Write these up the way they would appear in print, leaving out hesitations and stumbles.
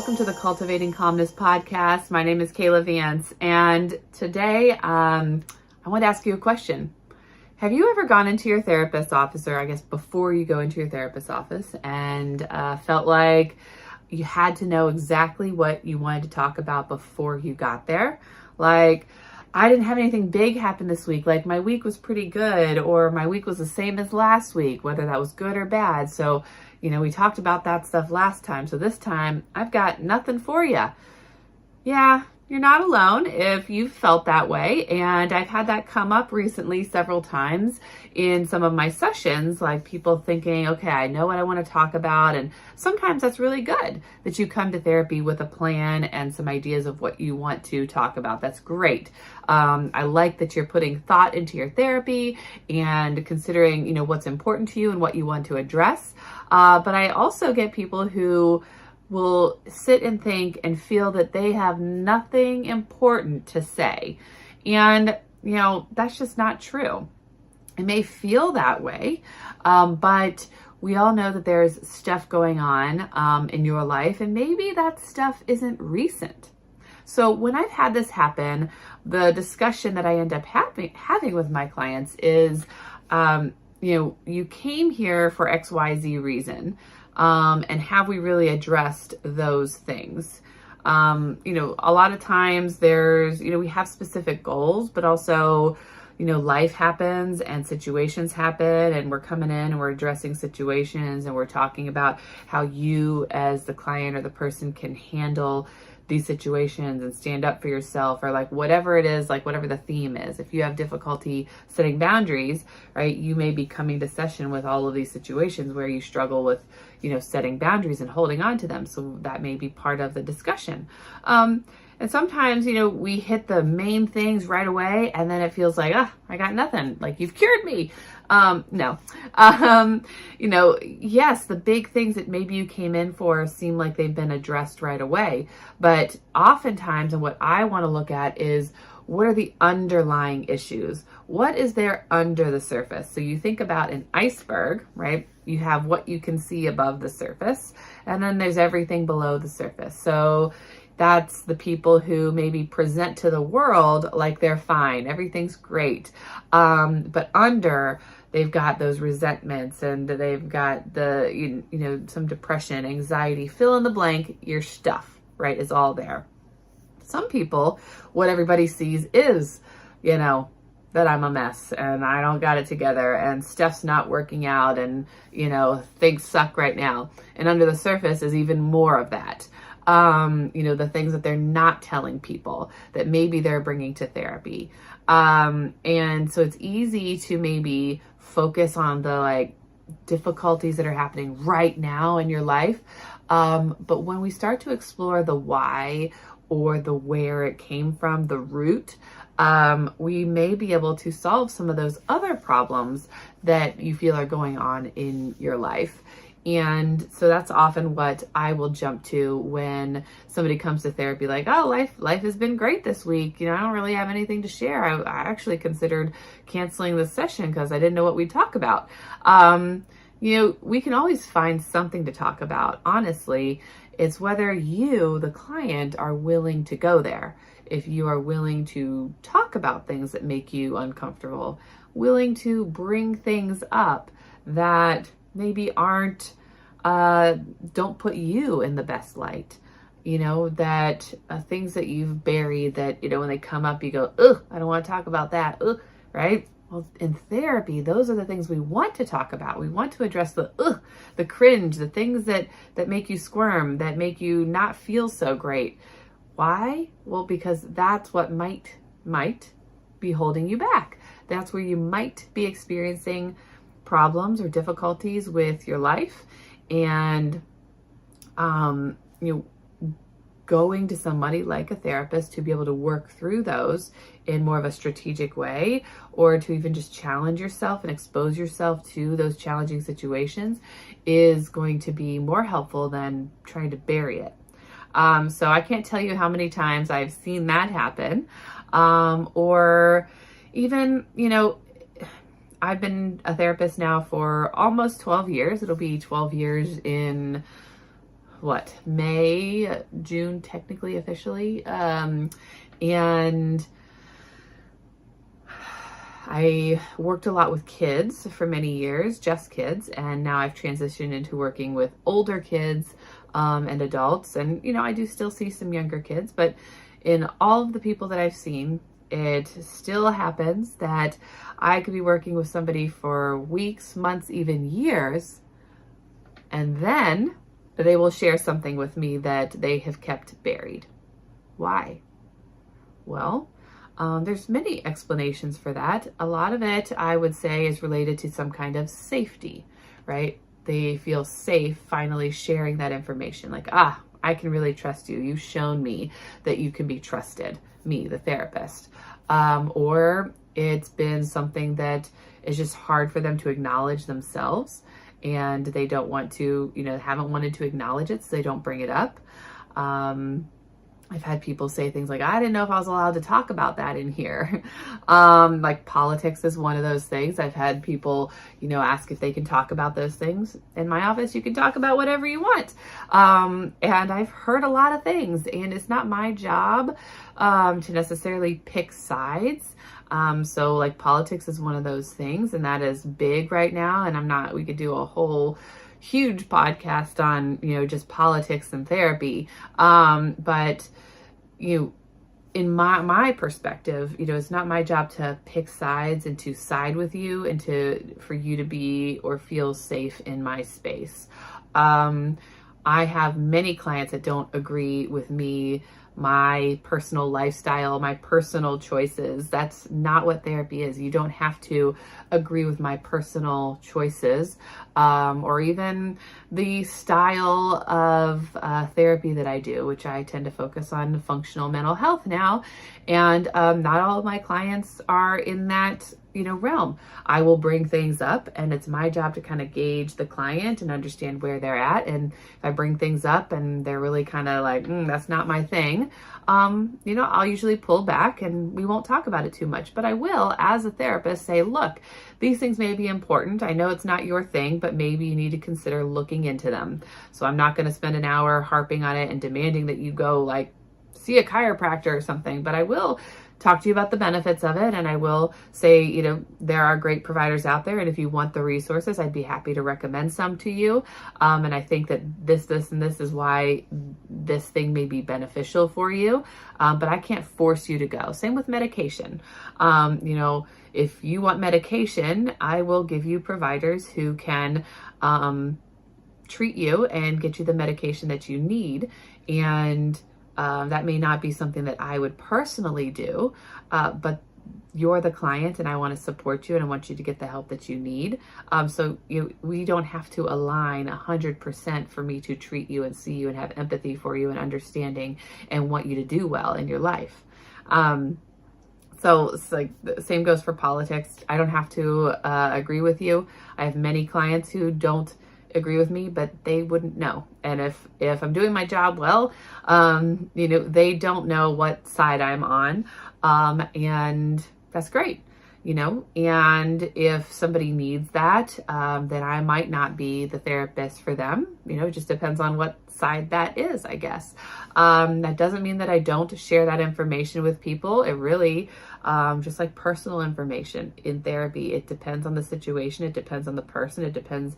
welcome to the Cultivating Calmness Podcast. My name is 𝗘𝗫𝗃𝗀𝗃, and today I want to ask you a question. Have you ever gone into your therapist's office, or I guess before you go into your therapist's office, and felt like you had to know exactly what you wanted to talk about before you got there? Like, I didn't have anything big happen this week. Like, my week was pretty good, or my week was the same as last week, whether that was good or bad. So, we talked about that stuff last time. So this time I've got nothing for you. Yeah, you're not alone if you've felt that way. And I've had that come up recently several times in some of my sessions, like people thinking, okay, I know what I want to talk about. And sometimes that's really good that you come to therapy with a plan and some ideas of what you want to talk about. That's great. I like that you're putting thought into your therapy and considering, what's important to you and what you want to address. But I also get people who will sit and think and feel that they have nothing important to say. And, that's just not true. It may feel that way, but we all know that there's stuff going on in your life, and maybe that stuff isn't recent. So when I've had this happen, the discussion that I end up having with my clients is, you came here for XYZ reason, and have we really addressed those things? A lot of times there's, we have specific goals, but also, life happens and situations happen, and we're coming in and we're addressing situations, and we're talking about how you as the client or the person can handle these situations and stand up for yourself, or like whatever it is, like whatever the theme is. If you have difficulty setting boundaries, right, you may be coming to session with all of these situations where you struggle with, setting boundaries and holding on to them. So that may be part of the discussion. And sometimes, we hit the main things right away, and then it feels like, I got nothing. Like, you've cured me. No. Yes, the big things that maybe you came in for seem like they've been addressed right away. But oftentimes, and what I want to look at is, what are the underlying issues? What is there under the surface? So you think about an iceberg, right? You have what you can see above the surface, and then there's everything below the surface. So that's the people who maybe present to the world like they're fine, everything's great. But under, they've got those resentments, and they've got the, some depression, anxiety, fill in the blank, your stuff, right, is all there. Some people, what everybody sees is, that I'm a mess and I don't got it together and stuff's not working out, and, things suck right now. And under the surface is even more of that. The things that they're not telling people that maybe they're bringing to therapy. And so it's easy to maybe focus on the difficulties that are happening right now in your life. But when we start to explore the why or the where it came from, the root, we may be able to solve some of those other problems that you feel are going on in your life. And so that's often what I will jump to when somebody comes to therapy, like, oh, life has been great this week. I don't really have anything to share. I actually considered canceling the session because I didn't know what we'd talk about. We can always find something to talk about. Honestly, it's whether you, the client, are willing to go there. If you are willing to talk about things that make you uncomfortable, willing to bring things up that maybe don't put you in the best light, that things that you've buried that, when they come up, you go, ugh, I don't want to talk about that, ugh, right? Well, in therapy, those are the things we want to talk about. We want to address the cringe, the things that make you squirm, that make you not feel so great. Why? Well, because that's what might be holding you back. That's where you might be experiencing problems or difficulties with your life, and going to somebody like a therapist to be able to work through those in more of a strategic way, or to even just challenge yourself and expose yourself to those challenging situations, is going to be more helpful than trying to bury it. So I can't tell you how many times I've seen that happen, or even, I've been a therapist now for almost 12 years. It'll be 12 years in May, June, technically, officially. And I worked a lot with kids for many years, just kids, and now I've transitioned into working with older kids and adults. And, I do still see some younger kids, but in all of the people that I've seen, it still happens that I could be working with somebody for weeks, months, even years, and then they will share something with me that they have kept buried. Why? Well, there's many explanations for that. A lot of it, I would say, is related to some kind of safety, right? They feel safe finally sharing that information. Like, I can really trust you. You've shown me that you can be trusted, me, the therapist. Or it's been something that is just hard for them to acknowledge themselves, and they don't want to, haven't wanted to acknowledge it, so they don't bring it up. I've had people say things like, I didn't know if I was allowed to talk about that in here. Like politics is one of those things. I've had people, ask if they can talk about those things. In my office, you can talk about whatever you want. And I've heard a lot of things, and it's not my job to necessarily pick sides. So like politics is one of those things, and that is big right now. And we could do a whole huge podcast on, just politics and therapy. But in my perspective, it's not my job to pick sides and to side with you and for you to be or feel safe in my space. I have many clients that don't agree with me, my personal lifestyle, my personal choices. That's not what therapy is. You don't have to agree with my personal choices, or even the style of therapy that I do, which I tend to focus on functional mental health now. And not all of my clients are in that realm. I will bring things up, and it's my job to kind of gauge the client and understand where they're at. And if I bring things up and they're really kind of like, that's not my thing, I'll usually pull back and we won't talk about it too much. But I will, as a therapist, say, look, these things may be important. I know it's not your thing, but maybe you need to consider looking into them. So I'm not going to spend an hour harping on it and demanding that you go like see a chiropractor or something, but I will talk to you about the benefits of it. And I will say, there are great providers out there. And if you want the resources, I'd be happy to recommend some to you. And I think that this, and this is why this thing may be beneficial for you. But I can't force you to go. Same with medication. If you want medication, I will give you providers who can, treat you and get you the medication that you need. And that may not be something that I would personally do, but you're the client and I want to support you and I want you to get the help that you need. So we don't have to align 100% for me to treat you and see you and have empathy for you and understanding and want you to do well in your life. So it's like the same goes for politics. I don't have to agree with you. I have many clients who don't agree with me, but they wouldn't know. And if I'm doing my job well, they don't know what side I'm on. And that's great, and if somebody needs that, then I might not be the therapist for them. It just depends on what side that is, I guess. That doesn't mean that I don't share that information with people. It really, just like personal information in therapy, it depends on the situation. It depends on the person. It depends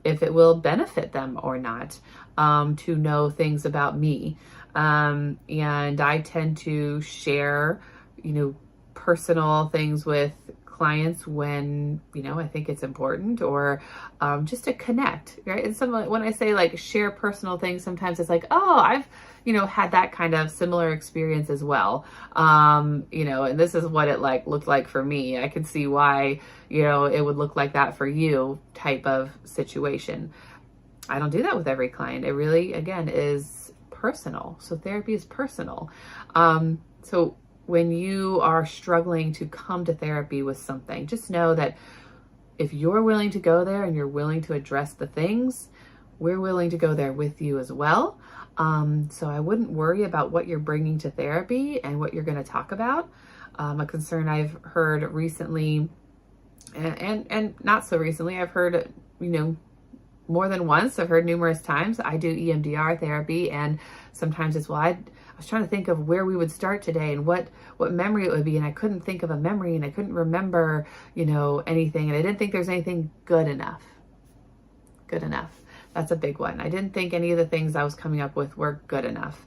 if it will benefit them or not, to know things about me. And I tend to share, personal things with clients when, I think it's important, or just to connect, right? And when I say like share personal things, sometimes it's like, oh, I've, had that kind of similar experience as well. And this is what it looked like for me. I can see why, it would look like that for you type of situation. I don't do that with every client. It really, again, is personal. So therapy is personal. So when you are struggling to come to therapy with something, just know that if you're willing to go there and you're willing to address the things, we're willing to go there with you as well. So I wouldn't worry about what you're bringing to therapy and what you're going to talk about. A concern I've heard recently and not so recently, I've heard, more than once. I've heard numerous times. I do EMDR therapy, and sometimes it's, well, I was trying to think of where we would start today and what memory it would be, and I couldn't think of a memory, and I couldn't remember, anything, and I didn't think there was anything good enough. Good enough. That's a big one. I didn't think any of the things I was coming up with were good enough.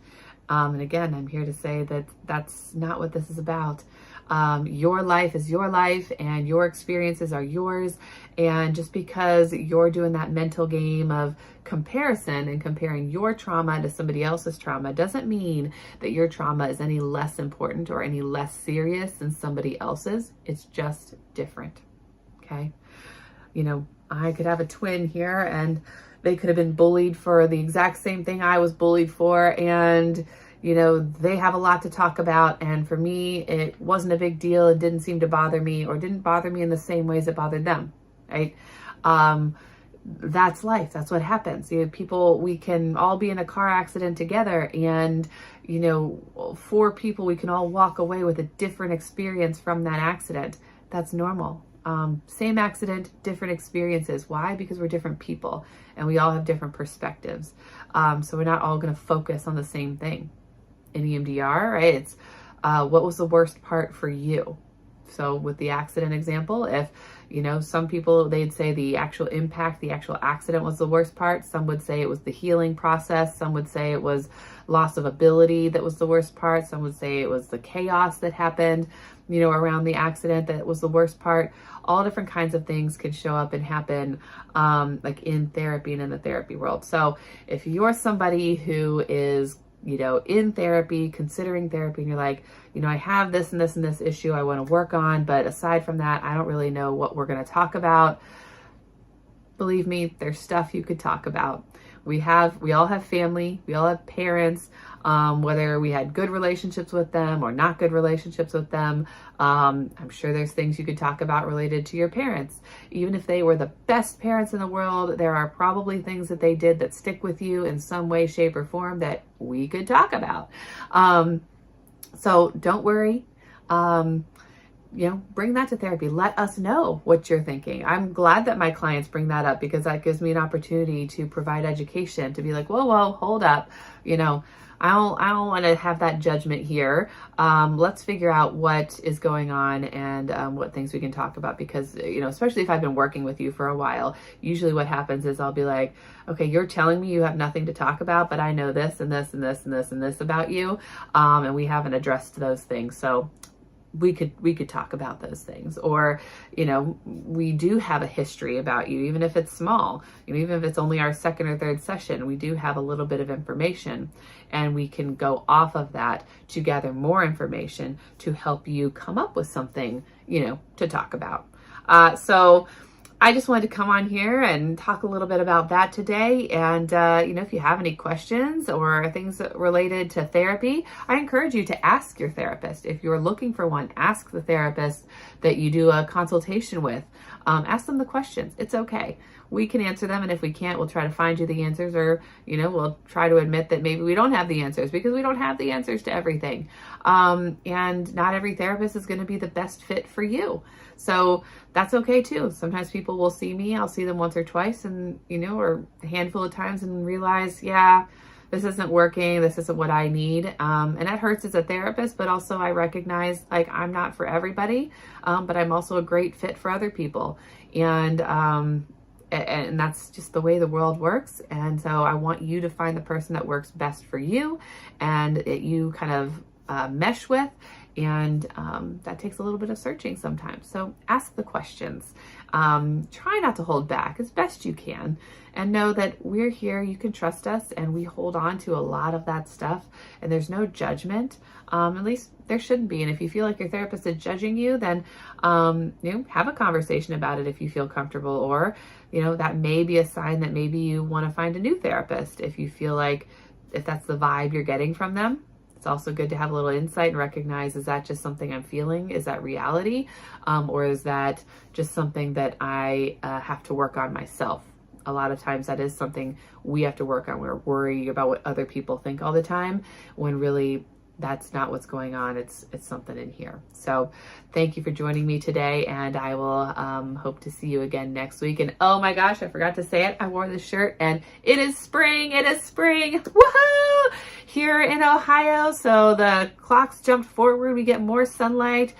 And again, I'm here to say that that's not what this is about. Your life is your life, and your experiences are yours. And just because you're doing that mental game of comparison and comparing your trauma to somebody else's trauma doesn't mean that your trauma is any less important or any less serious than somebody else's. It's just different. Okay. I could have a twin here, and they could have been bullied for the exact same thing I was bullied for. And, they have a lot to talk about. And for me, it wasn't a big deal. It didn't seem to bother me, or didn't bother me in the same ways it bothered them. Right. That's life. That's what happens. People, we can all be in a car accident together, and, 4 people, we can all walk away with a different experience from that accident. That's normal. Same accident, different experiences. Why? Because we're different people, and we all have different perspectives. So we're not all going to focus on the same thing. In EMDR, right? It's what was the worst part for you? So with the accident example, if, some people, they'd say the actual impact, the actual accident was the worst part. Some would say it was the healing process. Some would say it was loss of ability that was the worst part. Some would say it was the chaos that happened, around the accident that was the worst part. All different kinds of things can show up and happen, like in therapy and in the therapy world. So if you're somebody who is in therapy, considering therapy, and you're like, I have this and this and this issue I want to work on, but aside from that, I don't really know what we're going to talk about. Believe me, there's stuff you could talk about. We all have family, we all have parents, whether we had good relationships with them or not good relationships with them. I'm sure there's things you could talk about related to your parents. Even if they were the best parents in the world, there are probably things that they did that stick with you in some way, shape, or form that we could talk about. So don't worry. Bring that to therapy. Let us know what you're thinking. I'm glad that my clients bring that up, because that gives me an opportunity to provide education, to be like, whoa, hold up. I don't want to have that judgment here. Let's figure out what is going on and what things we can talk about, because, especially if I've been working with you for a while, usually what happens is I'll be like, okay, you're telling me you have nothing to talk about, but I know this and this and this and this and this about you. And we haven't addressed those things. So we could talk about those things. Or, we do have a history about you, even if it's small, even if it's only our second or third session, we do have a little bit of information, and we can go off of that to gather more information to help you come up with something, to talk about. So I just wanted to come on here and talk a little bit about that today. And, if you have any questions or things related to therapy, I encourage you to ask your therapist. If you're looking for one, ask the therapist that you do a consultation with. Ask them the questions. It's okay. We can answer them. And if we can't, we'll try to find you the answers, or, we'll try to admit that maybe we don't have the answers, because we don't have the answers to everything. And not every therapist is going to be the best fit for you. So that's okay too. Sometimes people will see me, I'll see them once or twice, and, or a handful of times, and realize, yeah, this isn't working. This isn't what I need. And that hurts as a therapist, but also I recognize, like, I'm not for everybody, but I'm also a great fit for other people. And that's just the way the world works. And so I want you to find the person that works best for you and that you kind of mesh with. And that takes a little bit of searching sometimes. So ask the questions. Try not to hold back as best you can, and know that we're here. You can trust us, and we hold on to a lot of that stuff, and there's no judgment. At least there shouldn't be. And if you feel like your therapist is judging you, then have a conversation about it if you feel comfortable, or that may be a sign that maybe you want to find a new therapist if you feel like, if that's the vibe you're getting from them. It's also good to have a little insight and recognize, is that just something I'm feeling? Is that reality? Or is that just something that I have to work on myself? A lot of times that is something we have to work on. We're worried about what other people think all the time, when really that's not what's going on. It's something in here. So thank you for joining me today, and I will hope to see you again next week. And oh my gosh, I forgot to say it. I wore this shirt and it is spring. It is spring. Woohoo! Here in Ohio. So the clocks jumped forward. We get more sunlight.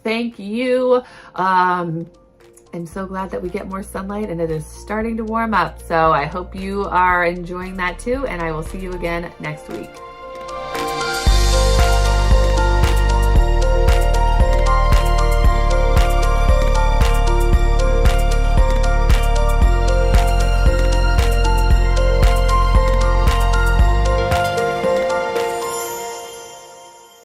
Thank you. I'm so glad that we get more sunlight and it is starting to warm up. So I hope you are enjoying that too. And I will see you again next week.